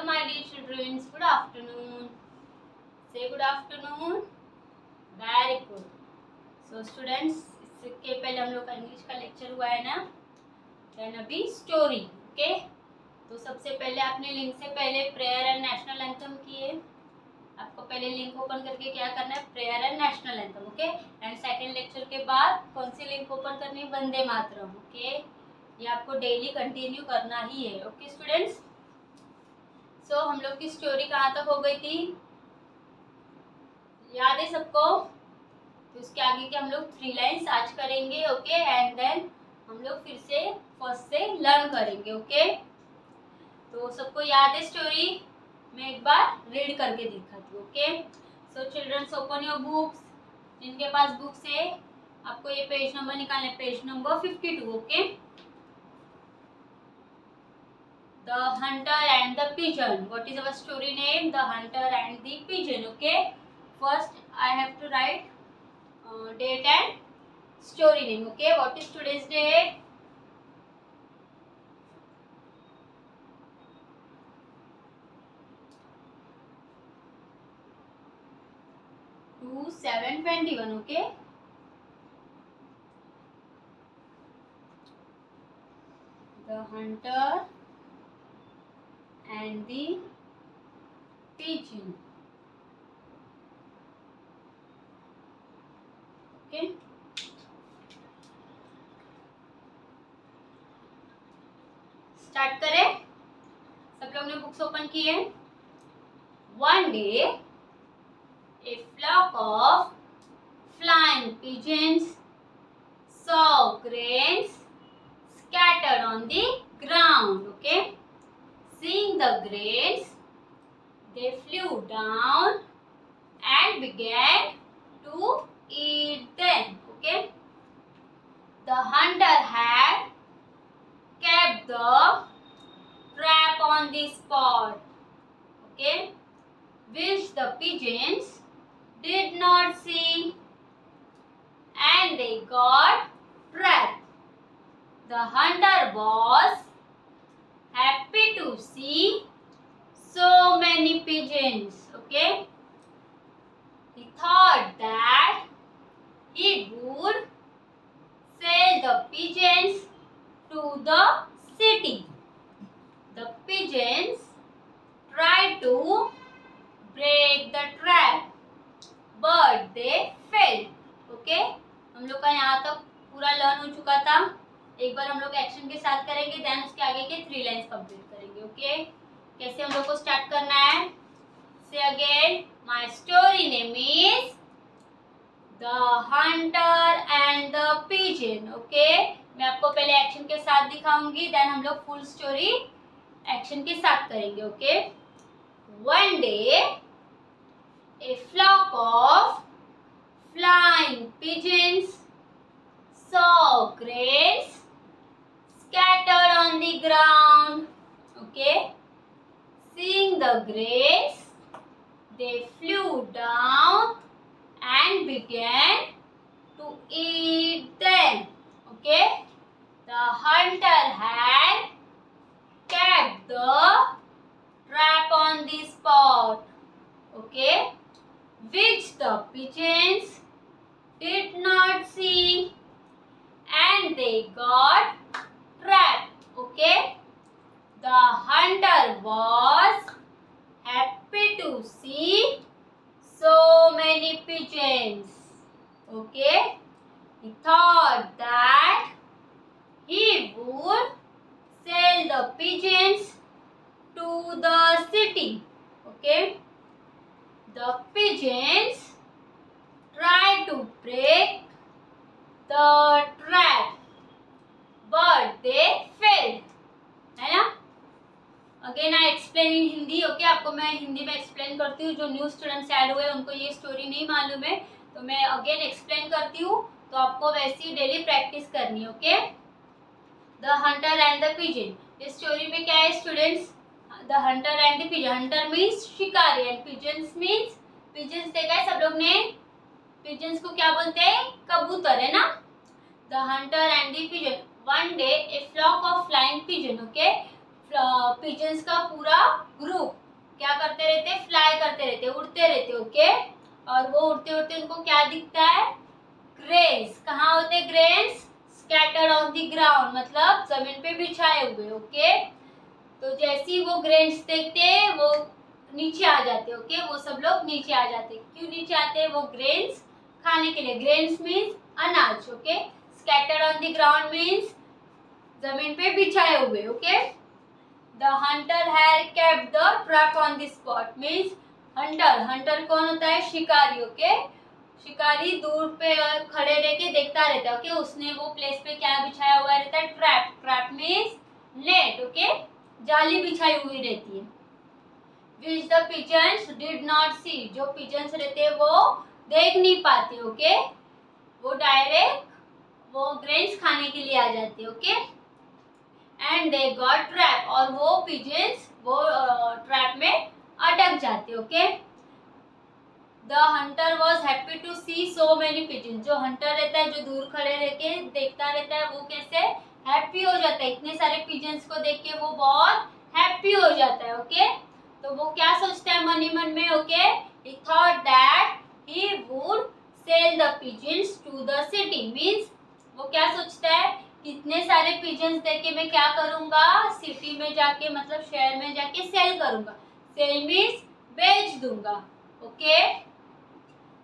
my dear children. Good afternoon. Say good afternoon. Very good. So students, इसके पहले हम लोग का इंग्लिश का लेक्चर हुआ है ना, देन अभी स्टोरी. ओके, तो सबसे पहले आपने लिंक से पहले प्रेयर एंड नेशनल एंथम किए. आपको पहले लिंक ओपन करके क्या करना है, prayer and national anthem. Okay, and second lecture के बाद कौन सी लिंक ओपन करनी है, वंदे मातरम. ओके, ये आपको डेली कंटिन्यू करना ही है. ओके स्टूडेंट्स, सो हम लोग की स्टोरी कहाँ तक हो गई थी, याद है सबको? तो उसके आगे के हम लोग 3 लाइन्स आज करेंगे. ओके, एंड देन हम लोग फिर से फर्स्ट से लर्न करेंगे. ओके, तो सबको याद है स्टोरी? मैं एक बार रीड करके दिखाती हूँ. Okay, so childrens open your books. जिनके पास बुक्स है आपको ये पेज नंबर निकालना है, page number 52. Okay, The Hunter and the Pigeon. What is our story name? The Hunter and the Pigeon. Okay, first I have to write date and story name. Okay, what is today's date? Two 7/21. Okay, The Hunter and the Pigeon. Okay, start करें. सब लोग ने books open की है. One day a flock of flying pigeons saw grains scattered on the ground. Okay, seeing the grains, they flew down and began to eat them. Okay, the hunter had kept the trap on the spot. Okay, which the pigeons did not see, and they got trapped. The hunter was happy to see so many pigeons. Okay, he thought that he would sell the pigeons to the city. The pigeons tried to break the trap, but they failed. Okay, हम लोग का यहाँ तक पूरा learn हो चुका था. एक बार हम लोग एक्शन के साथ करेंगे, देन उसके आगे के 3 लाइन्स कंप्लीट करेंगे. ओके, कैसे हम लोग को स्टार्ट करना है? से again, my story name is the hunter and the pigeon. Okay, मैं आपको पहले एक्शन के साथ दिखाऊंगी, देन हम लोग फुल स्टोरी एक्शन के साथ करेंगे. Okay, one day a flock of flying pigeons saw grains scattered on the ground. Okay, seeing the grains, they flew down and began to eat them. Okay, the hunter had kept the trap on the spot. Okay, which the pigeons did not see, and they got trapped. Okay, the hunter was happy to see so many pigeons. Okay, he thought that he would sell the pigeons to the city. Okay, the pigeons tried to break the trap, but they failed. है ना? Again I explain in Hindi. Okay, आपको मैं हिंदी में explain करती हूँ. जो new students add हुए उनको ये स्टोरी नहीं मालूम है, तो मैं अगेन एक्सप्लेन करती हूँ. तो आपको वैसी डेली प्रैक्टिस करनी है. Okay, the hunter and the pigeon. इस स्टोरी में क्या है students? The hunter and the pigeon. Hunter means शिकारी एंड पिजन्स मीन्स, पिजन्स देखा है सब लोग ने? पिजन्स को क्या बोलते हैं? कबूतर, है ना? The hunter and the pigeon. One day a flock of flying pigeon, okay, pigeons का पूरा ग्रुप क्या करते रहते, फ्लाई करते रहते, उड़ते रहते, ओके। और वो उड़ते उड़ते उनको क्या दिखता है, ग्रेन्स। कहाँ होते grains, scattered on the ground, मतलब जमीन पे बिछाए हुए, ओके। तो जैसे ही वो ग्रेन्स देखते वो नीचे आ जाते, ओके। वो सब लोग नीचे आ जाते। क्यों नीचे आते, वो ग्रेन्स खाने के लिए। ग्रेन्स मीन्स अनाज, okay. Scattered on the ground means जमीन पे बिछाए हुए, okay. The Hunter had kept the trap on the spot means Hunter, Hunter कौन होता है, शिकारी, ओके। शिकारी दूर पे खड़े रह के देखता रहता है, ओके। उसने वो प्लेस पे क्या बिछाया हुआ रहता है, trap. Trap means net, okay. जाली बिछाई हुई रहती है। Which the pigeons did not see, जो pigeons रहते हैं वो देख नहीं पाते, ओके। वो डायरेक्ट वो ग्रेन्स खाने के लिए आ जाते, okay. And they got trap, और वो पिजन्स वो ट्रैप में अटक जाते, okay. The hunter was happy to see so many pigeons, जो हंटर रहता है, जो दूर खड़े रह के देखता रहता है, वो कैसे हैप्पी हो जाता है। इतने सारे पिजन्स को देख के वो बहुत हैप्पी हो जाता है, ओके। तो वो क्या सोचता है मन ही मन में, okay. He thought that he would sell the pigeons to the city means वो क्या सोचता है, कितने सारे पिजन्स देख के मैं क्या करूंगा, सिटी में जाके, मतलब शहर में जाके सेल करूंगा। सेल मीन्स बेच दूंगा, okay.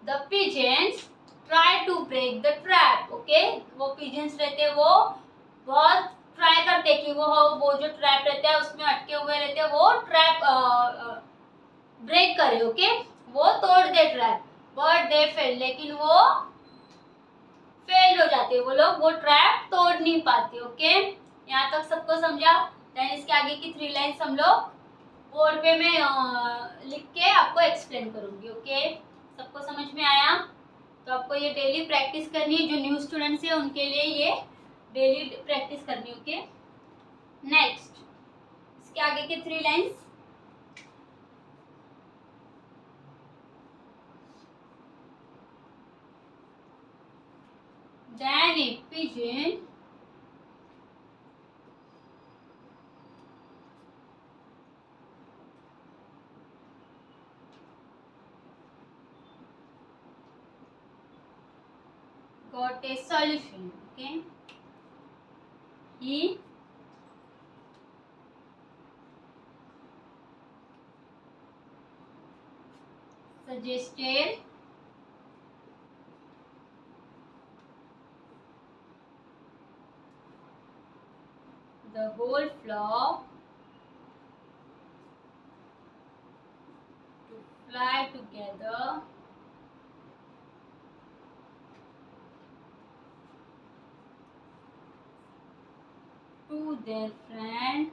The pigeons try to break the trap, okay. वो पिजन्स रहते वो बहुत ट्राई करते कि वो जो ट्रैप रहता है उसमें अटके हुए रहते हैं, वो ट्रैप ब्रेक करे, ओके। वो तोड़ दे ट्रैप, बट दे फेल, लेकिन वो फेल हो जाते, वो लोग वो ट्रैप तोड़ नहीं पाते, ओके। यहाँ तक सबको समझा। देन इसके आगे की 3 लाइन्स हम लोग बोर्ड पे मैं लिख के आपको एक्सप्लेन करूंगी, ओके। सबको समझ में आया? तो आपको ये डेली प्रैक्टिस करनी है। जो न्यू स्टूडेंट्स है उनके लिए ये डेली प्रैक्टिस करनी, ओके। नेक्स्ट इसके आगे के 3 lines. Then a pigeon got a solution, okay. He suggested the whole flock to fly together to their friend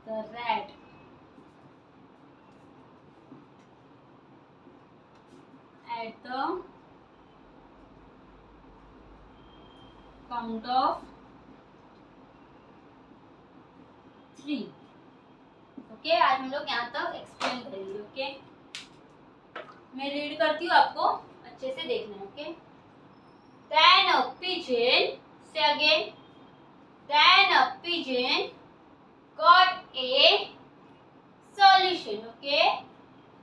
the rat. At the count of 3, okay. आज हम लोग यहाँ तक एक्सप्लेन करेंगे, ओके। मैं रीड करती हूँ, आपको अच्छे से देखना है, okay. Then a pigeon, say again. Then a pigeon got a solution, okay.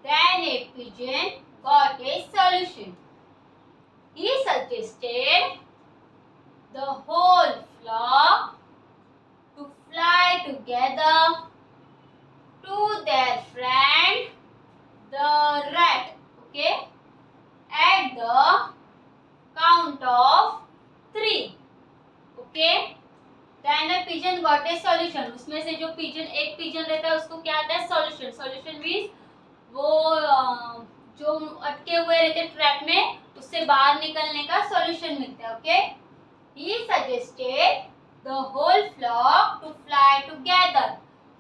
Then a pigeon got a solution. He suggested the whole flock to fly together to their friend the rat, okay, at the count of 3, okay. Then a pigeon got a solution. उसमें से जो pigeon, एक pigeon रहता है उसको क्या आता है, सॉल्यूशन। सॉल्यूशन मीन्स वो जो अटके हुए रहते ट्रैप में उससे बाहर निकलने का सॉल्यूशन मिलता है, okay. He suggested the whole flock to fly together.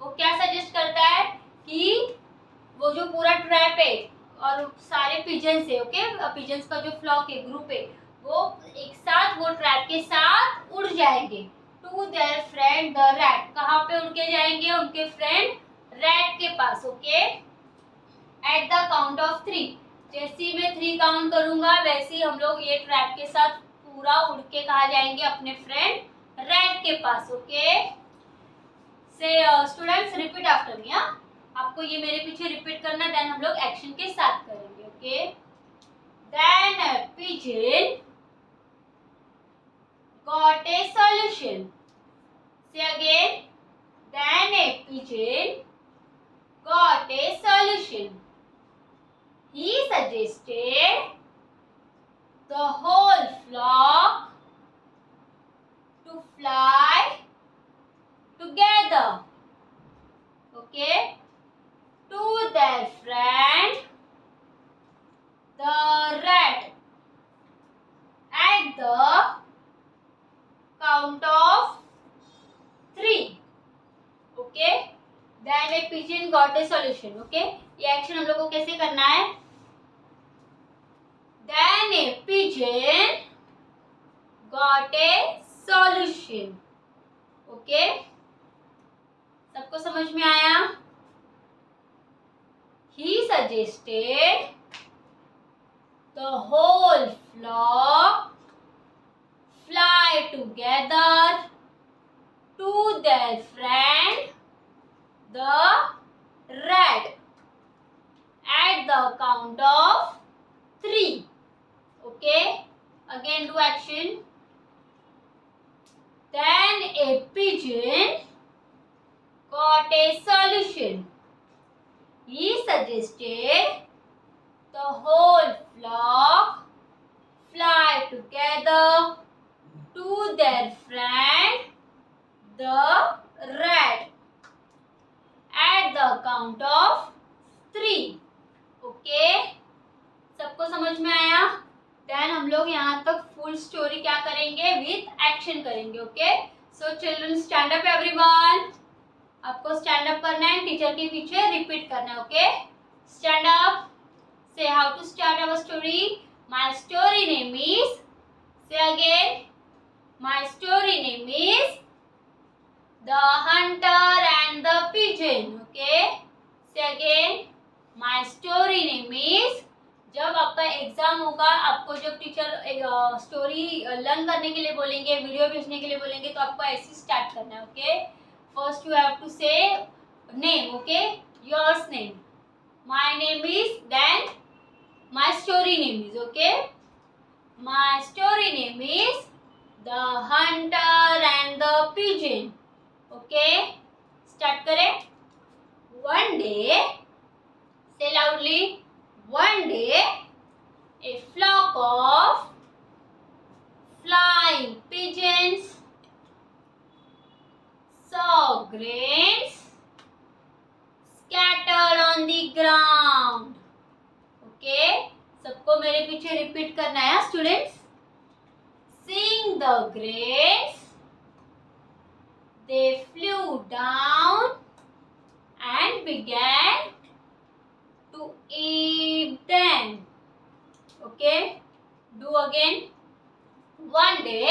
वो क्या सजेस्ट करता है कि वो जो पूरा ट्रैप है और सारे पिजन्स है, ओके, पिजन्स का जो फ्लॉक है, ग्रुप है, वो एक साथ वो ट्रैप के साथ उड़ जाएंगे to their friend the rat. कहाँ पे उड़ के जाएंगे, उनके फ्रेंड रैट के पास, okay. At the count of 3, जैसे ही मैं 3 काउंट करूंगा वैसे ही हम लोग ये ट्रैप के साथ पूरा उड़ के कहा जाएंगे अपने फ्रेंड रैट के पास. ओके, से स्टूडेंट्स रिपीट आफ्टर मी. आपको ये मेरे पीछे रिपीट करना, देन हम लोग एक्शन के साथ करेंगे. Okay, then a pigeon got a solution. Say again. Then a pigeon got a solution. He suggested the whole flock to fly together. Okay, to their friend the rat. At the count of 3. Okay, then a pigeon got a solution. Okay, ये action हम लोग को कैसे करना है? Then a pigeon got a solution. Okay, सबको समझ में आया? He suggested the whole flock fly together to their friend the rat at the count of 3. Okay, again do action. Then a pigeon got a solution. He suggested the whole flock fly together to their friend the rat at the count of 3. Okay, सबको समझ में आया? Then हम लोग यहाँ तक full story क्या करेंगे? विथ एक्शन करेंगे. Okay, so children stand up everyone. आपको स्टैंड अप करना है, टीचर के पीछे रिपीट करना है. Okay, stand up. Say how to start our story. My story name is. Say again. My story name is The Hunter and the Pigeon. Okay. Say again. My story name is. जब आपका exam होगा, आपको जब teacher story learn करने के लिए बोलेंगे, video भेजने के लिए बोलेंगे, तो आपको ऐसे स्टार्ट करना है. Okay, first you have to say name. Okay, yours name. My name is, then my story name is. Okay, my story name is The Hunter and the Pigeon. Okay, start करें. One day, say loudly. One day, a flock of flying pigeons saw grains scattered on the ground. Okay, सबको मेरे पीछे repeat करना है students. Seeing the grains, they flew down and began to eat them. Okay, do again. One day,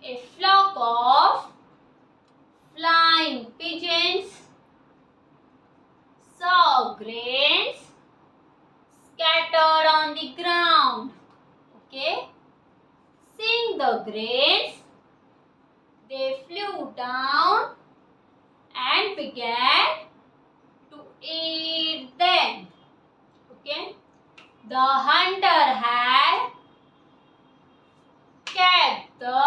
a flock of flying pigeons saw grains scattered on the ground. Okay, seeing the grains, they flew down and began to eat them. Okay, the hunter had kept the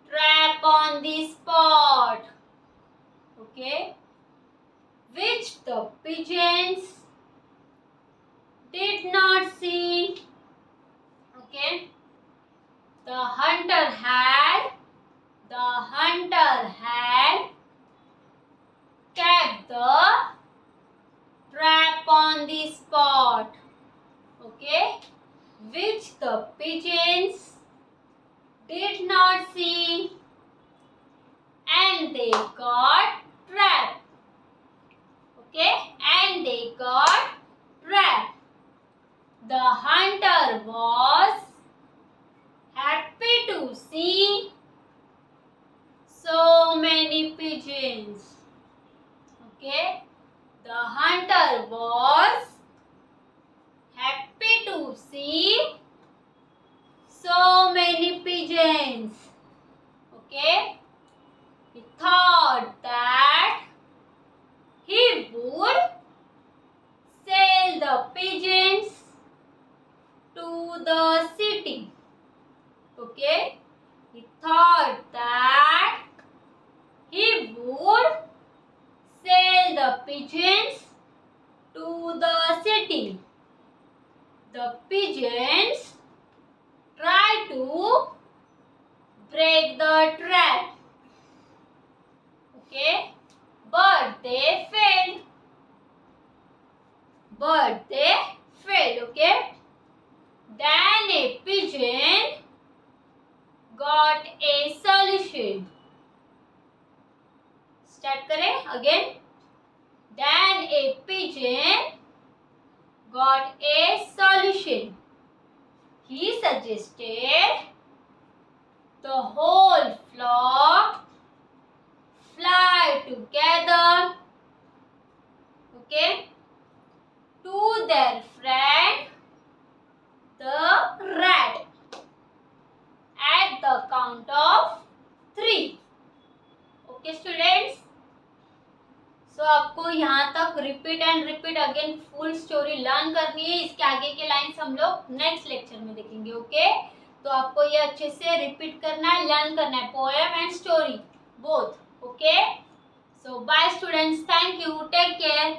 trap on the spot. Okay, which the pigeons did not see. Okay, the hunter had kept the trap on the spot. Okay, which the pigeons did not see, and they got trapped. Okay, and they got trapped. The hunter was happy to see so many pigeons. Okay, The hunter was happy to see so many pigeons. Okay. He thought that he would sell the pigeons to the city. Okay. He thought that he would sell the pigeons to the city. The pigeons tried to break the trap. Okay. But they failed. Okay. Then a pigeon got a solution. Start करें again. Then a pigeon got a solution. He suggested the whole flock fly together, okay, to their friend the rat at the count of 3. Okay students, so आपको यहाँ तक repeat and repeat again full story learn करनी है. इसके आगे के lines हम लोग नेक्स्ट लेक्चर में देखेंगे. ओके, तो आपको ये अच्छे से रिपीट करना है, लर्न करना है, poem and story both. Okay, so bye students, thank you, take care.